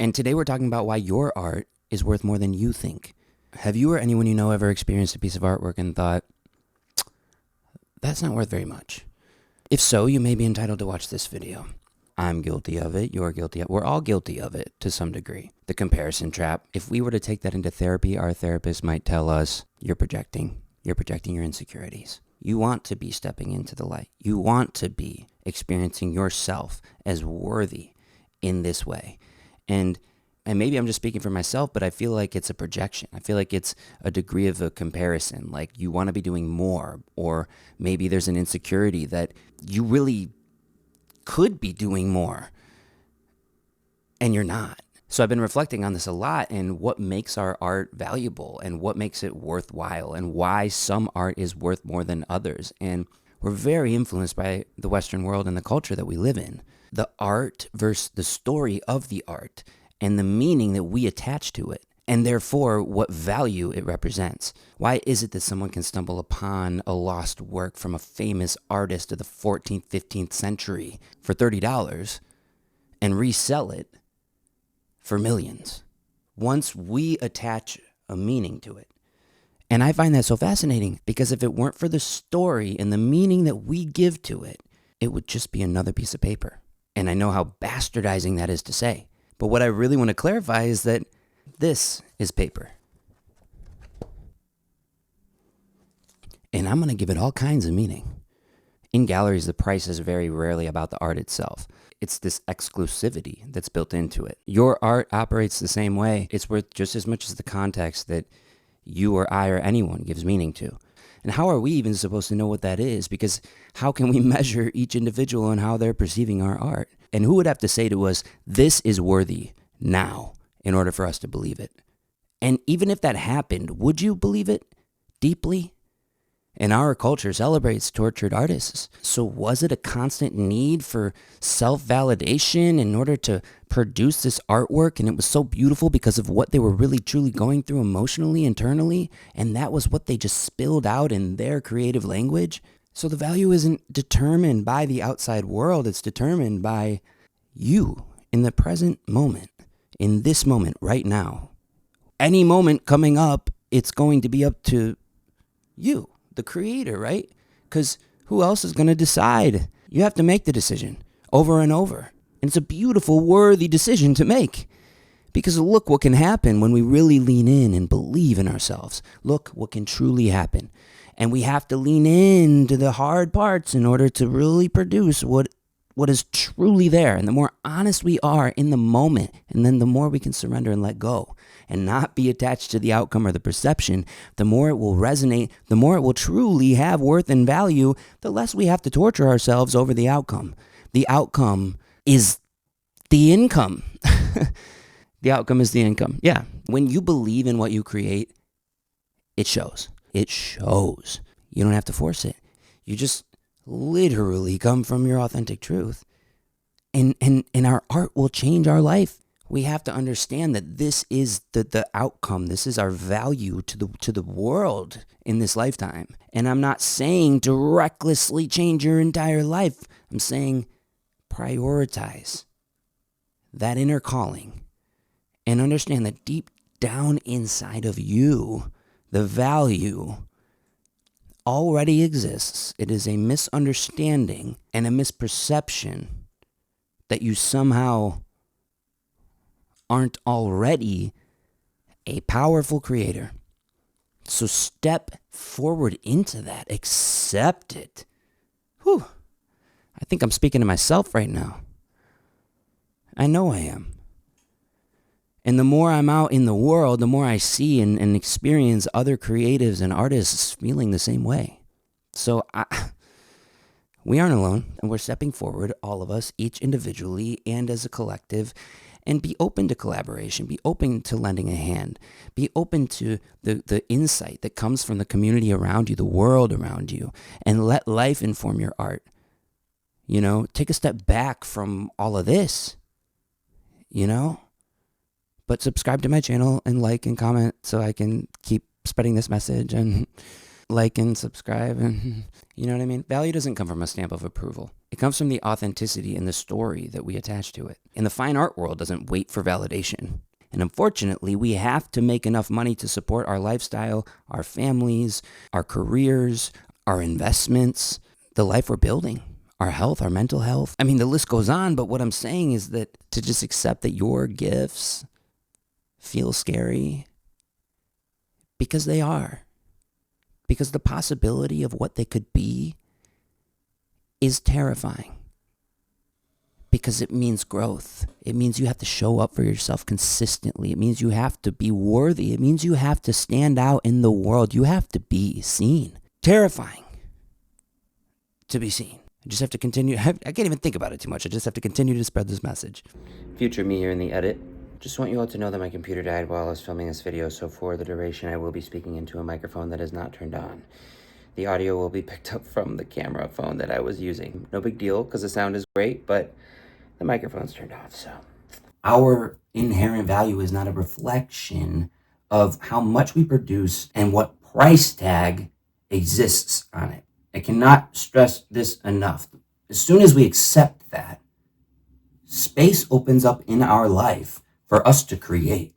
And today we're talking about why your art is worth more than you think. Have you or anyone you know ever experienced a piece of artwork and thought, that's not worth very much? If so, you may be entitled to watch this video. I'm guilty of it. You're guilty of it. We're all guilty of it to some degree. The comparison trap. If we were to take that into therapy, our therapist might tell us, you're projecting. You're projecting your insecurities. You want to be stepping into the light. You want to be experiencing yourself as worthy in this way. And maybe I'm just speaking for myself, but I feel like it's a projection. I feel like it's a degree of a comparison. Like you want to be doing more, or maybe there's an insecurity that you really could be doing more and you're not. So I've been reflecting on this a lot, and what makes our art valuable and what makes it worthwhile and why some art is worth more than others. And we're very influenced by the Western world and the culture that we live in. The art versus the story of the art and the meaning that we attach to it, and therefore what value it represents. Why is it that someone can stumble upon a lost work from a famous artist of the 14th, 15th century for $30 and resell it for millions once we attach a meaning to it? And I find that so fascinating, because if it weren't for the story and the meaning that we give to it, it would just be another piece of paper. And I know how bastardizing that is to say. But what I really want to clarify is that this is paper. And I'm going to give it all kinds of meaning. In galleries, the price is very rarely about the art itself. It's this exclusivity that's built into it. Your art operates the same way. It's worth just as much as the context that you or I or anyone gives meaning to. And how are we even supposed to know what that is? Because how can we measure each individual and how they're perceiving our art? And who would have to say to us, this is worthy now, in order for us to believe it? And even if that happened, would you believe it deeply? And our culture celebrates tortured artists. So was it a constant need for self-validation in order to produce this artwork? And it was so beautiful because of what they were really truly going through emotionally, internally. And that was what they just spilled out in their creative language. So the value isn't determined by the outside world. It's determined by you in the present moment, in this moment right now. Any moment coming up, it's going to be up to you, the creator, right? Because who else is going to decide? You have to make the decision over and over. And it's a beautiful, worthy decision to make. Because look what can happen when we really lean in and believe in ourselves. Look what can truly happen. And we have to lean into the hard parts in order to really produce what is truly there. And the more honest we are in the moment, and then the more we can surrender and let go and not be attached to the outcome or the perception, the more it will resonate, the more it will truly have worth and value, the less we have to torture ourselves over the outcome. The outcome is the income. The outcome is the income. Yeah. When you believe in what you create, it shows. It shows. You don't have to force it. You just literally come from your authentic truth. And our art will change our life. We have to understand that this is the outcome. This is our value to the world in this lifetime. And I'm not saying to recklessly change your entire life. I'm saying prioritize that inner calling and understand that deep down inside of you, the value already exists. It is a misunderstanding and a misperception that you somehow aren't already a powerful creator. So step forward into that. Accept it. Whew. I think I'm speaking to myself right now. I know I am. And the more I'm out in the world, the more I see and experience other creatives and artists feeling the same way. So we aren't alone, and we're stepping forward, all of us, each individually and as a collective, and be open to collaboration, be open to lending a hand, be open to the insight that comes from the community around you, the world around you, and let life inform your art. You know, take a step back from all of this, you know? But subscribe to my channel and like and comment so I can keep spreading this message, and like and subscribe, and you know what I mean? Value doesn't come from a stamp of approval. It comes from the authenticity and the story that we attach to it. And the fine art world doesn't wait for validation. And unfortunately, we have to make enough money to support our lifestyle, our families, our careers, our investments, the life we're building, our health, our mental health. I mean, the list goes on, but what I'm saying is that to just accept that your gifts feel scary because they are. Because the possibility of what they could be is terrifying. Because it means growth. It means you have to show up for yourself consistently. It means you have to be worthy. It means you have to stand out in the world. You have to be seen. Terrifying to be seen. I just have to continue. I can't even think about it too much. I just have to continue to spread this message. Future me here in the edit. Just want you all to know that my computer died while I was filming this video, so for the duration I will be speaking into a microphone that is not turned on. The audio will be picked up from the camera phone that I was using. No big deal, because the sound is great, but the microphone's turned off, so. Our inherent value is not a reflection of how much we produce and what price tag exists on it. I cannot stress this enough. As soon as we accept that, space opens up in our life for us to create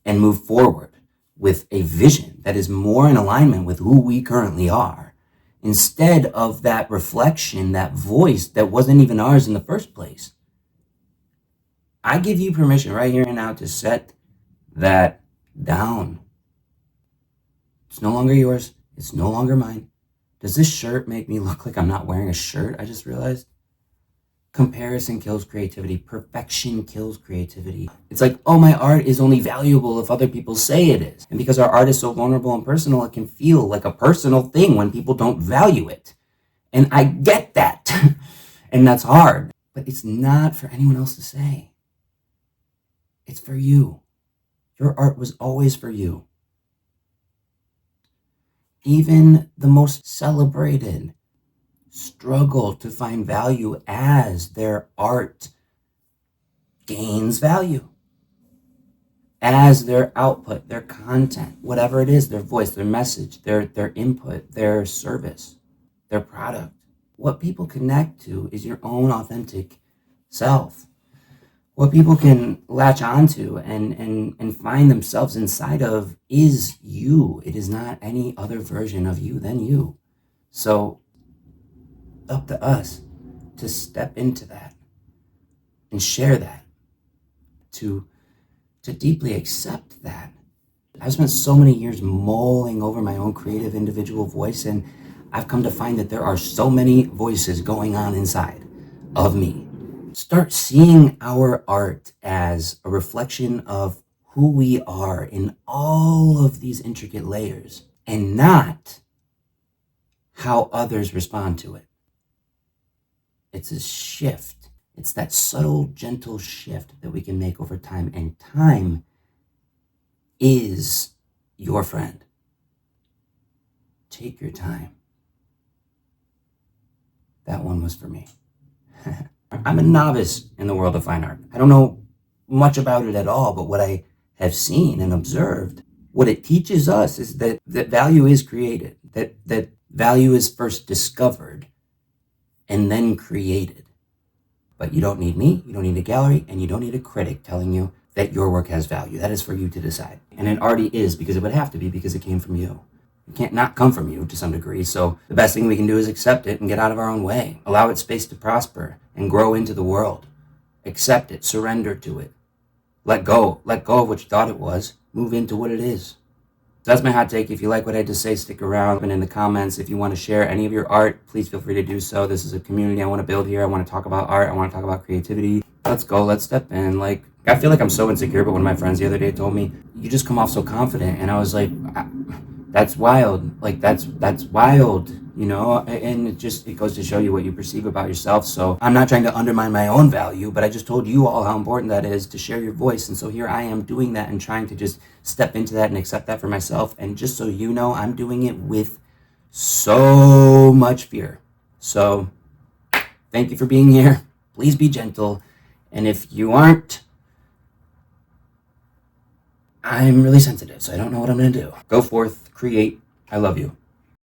and move forward with a vision that is more in alignment with who we currently are, instead of that reflection, that voice that wasn't even ours in the first place. I give you permission right here and now to set that down. It's no longer yours. It's no longer mine. Does this shirt make me look like I'm not wearing a shirt? I just realized. Comparison kills creativity. Perfection kills creativity. It's like, oh, my art is only valuable if other people say it is. And because our art is so vulnerable and personal, it can feel like a personal thing when people don't value it. And I get that. And that's hard. But it's not for anyone else to say. It's for you. Your art was always for you. Even the most celebrated struggle to find value as their art gains value, as their output, their content, whatever it is, their voice, their message, their input, their service, their product. What people connect to is your own authentic self. What people can latch onto and find themselves inside of is you. It is not any other version of you than you. So up to us to step into that and share that, to deeply accept that. I've spent so many years mulling over my own creative individual voice, and I've come to find that there are so many voices going on inside of me. Start seeing our art as a reflection of who we are in all of these intricate layers, and not how others respond to it. It's a shift. It's that subtle, gentle shift that we can make over time. And time is your friend. Take your time. That one was for me. I'm a novice in the world of fine art. I don't know much about it at all, but what I have seen and observed, what it teaches us is that value is created, that value is first discovered and then created. But you don't need me, you don't need a gallery, and you don't need a critic telling you that your work has value. That is for you to decide. And it already is, because it would have to be, because it came from you. It can't not come from you to some degree. So the best thing we can do is accept it and get out of our own way. Allow it space to prosper and grow into the world. Accept it, surrender to it. Let go of what you thought it was. Move into what it is. So that's my hot take. If you like what I had to say, stick around. And in the comments, if you want to share any of your art, please feel free to do so. This is a community I want to build here. I want to talk about art. I want to talk about creativity. Let's go. Let's step in. Like, I feel like I'm so insecure, but one of my friends the other day told me, you just come off so confident. And I was like, that's wild. Like, that's wild, you know? And it goes to show you what you perceive about yourself. So I'm not trying to undermine my own value, but I just told you all how important that is to share your voice. And so here I am doing that and trying to just step into that and accept that for myself. And just so you know, I'm doing it with so much fear. So thank you for being here. Please be gentle. And if you aren't, I'm really sensitive, so I don't know what I'm going to do. Go forth, create. I love you.